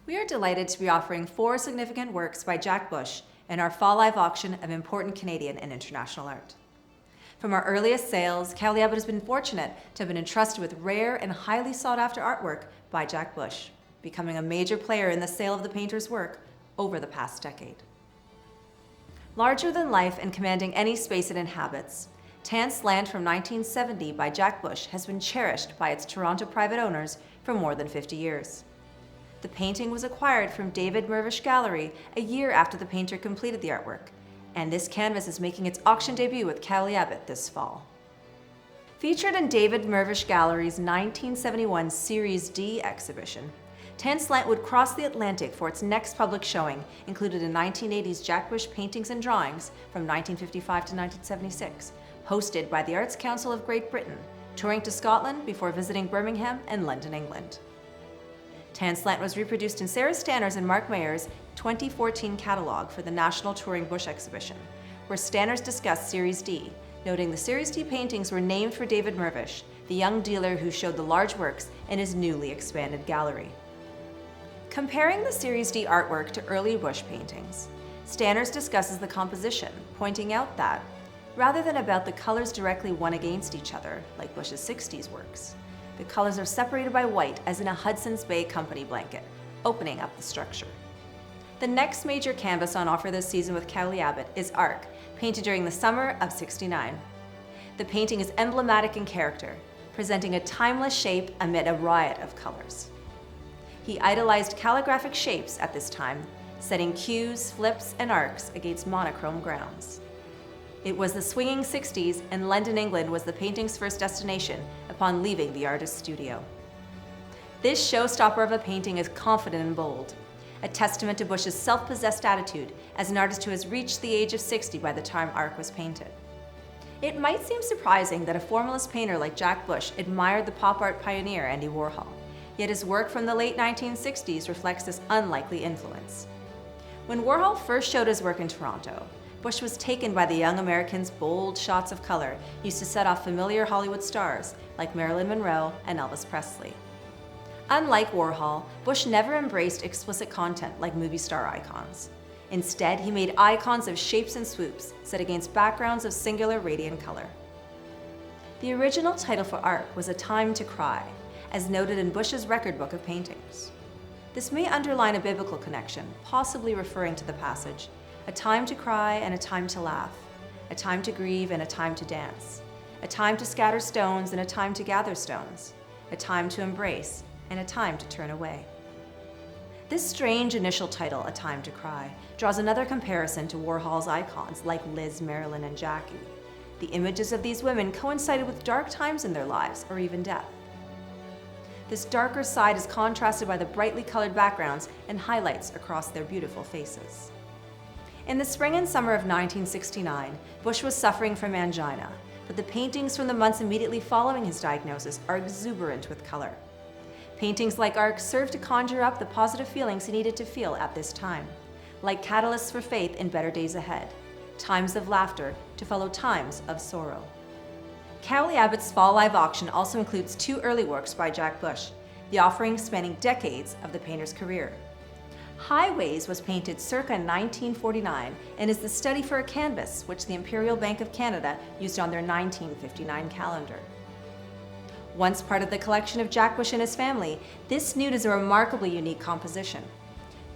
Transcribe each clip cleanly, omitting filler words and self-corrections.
We are delighted to be offering 4 significant works by Jack Bush in our fall live auction of important Canadian and international art. From our earliest sales, Catalogue has been fortunate to have been entrusted with rare and highly sought-after artwork by Jack Bush, becoming a major player in the sale of the painter's work over the past decade. Larger than life and commanding any space it inhabits, Tan Slant from 1970 by Jack Bush has been cherished by its Toronto private owners for more than 50 years. The painting was acquired from David Mirvish Gallery a year after the painter completed the artwork, and this canvas is making its auction debut with Catalogue this fall. Featured in David Mirvish Gallery's 1971 Series D exhibition, Tan Slant would cross the Atlantic for its next public showing, included in 1980's Jack Bush Paintings and Drawings from 1955 to 1976, hosted by the Arts Council of Great Britain, touring to Scotland before visiting Birmingham and London, England. Tan Slant was reproduced in Sarah Stanner's and Mark Mayer's 2014 catalogue for the National Touring Bush exhibition, where Stanners discussed Series D, noting the Series D paintings were named for David Mirvish, the young dealer who showed the large works in his newly expanded gallery. Comparing the Series D artwork to early Bush paintings, Stanners discusses the composition, pointing out that, rather than about the colors directly one against each other, like Bush's 60s works, the colors are separated by white as in a Hudson's Bay Company blanket, opening up the structure. The next major canvas on offer this season with Catalogue is Arc, painted during the summer of '69. The painting is emblematic in character, presenting a timeless shape amid a riot of colors. He idolized calligraphic shapes at this time, setting cues, flips, and arcs against monochrome grounds. It was the swinging 60s, and London, England was the painting's first destination upon leaving the artist's studio. This showstopper of a painting is confident and bold, a testament to Bush's self-possessed attitude as an artist who has reached the age of 60 by the time Arc was painted. It might seem surprising that a formalist painter like Jack Bush admired the pop art pioneer Andy Warhol, yet his work from the late 1960s reflects this unlikely influence. When Warhol first showed his work in Toronto, Bush was taken by the young American's bold shots of color used to set off familiar Hollywood stars like Marilyn Monroe and Elvis Presley. Unlike Warhol, Bush never embraced explicit content like movie star icons. Instead, he made icons of shapes and swoops set against backgrounds of singular radiant color. The original title for Arc was A Time to Cry, as noted in Bush's record book of paintings. This may underline a biblical connection, possibly referring to the passage, a time to cry and a time to laugh, a time to grieve and a time to dance, a time to scatter stones and a time to gather stones, a time to embrace and a time to turn away. This strange initial title, A Time to Cry, draws another comparison to Warhol's icons like Liz, Marilyn, and Jackie. The images of these women coincided with dark times in their lives or even death. This darker side is contrasted by the brightly colored backgrounds and highlights across their beautiful faces. In the spring and summer of 1969, Bush was suffering from angina, but the paintings from the months immediately following his diagnosis are exuberant with color. Paintings like Arc serve to conjure up the positive feelings he needed to feel at this time, like catalysts for faith in better days ahead, times of laughter to follow times of sorrow. Catalogue's fall live auction also includes 2 early works by Jack Bush, the offering spanning decades of the painter's career. Highways was painted circa 1949 and is the study for a canvas which the Imperial Bank of Canada used on their 1959 calendar. Once part of the collection of Jack Bush and his family, this Nude is a remarkably unique composition.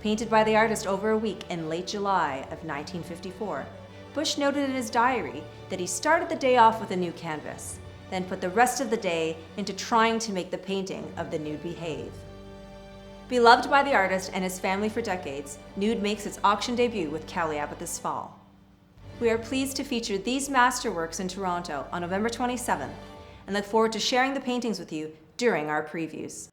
Painted by the artist over a week in late July of 1954, Bush noted in his diary that he started the day off with a new canvas, then put the rest of the day into trying to make the painting of the nude behave. Beloved by the artist and his family for decades, Nude makes its auction debut with Catalogue this fall. We are pleased to feature these masterworks in Toronto on November 27th and look forward to sharing the paintings with you during our previews.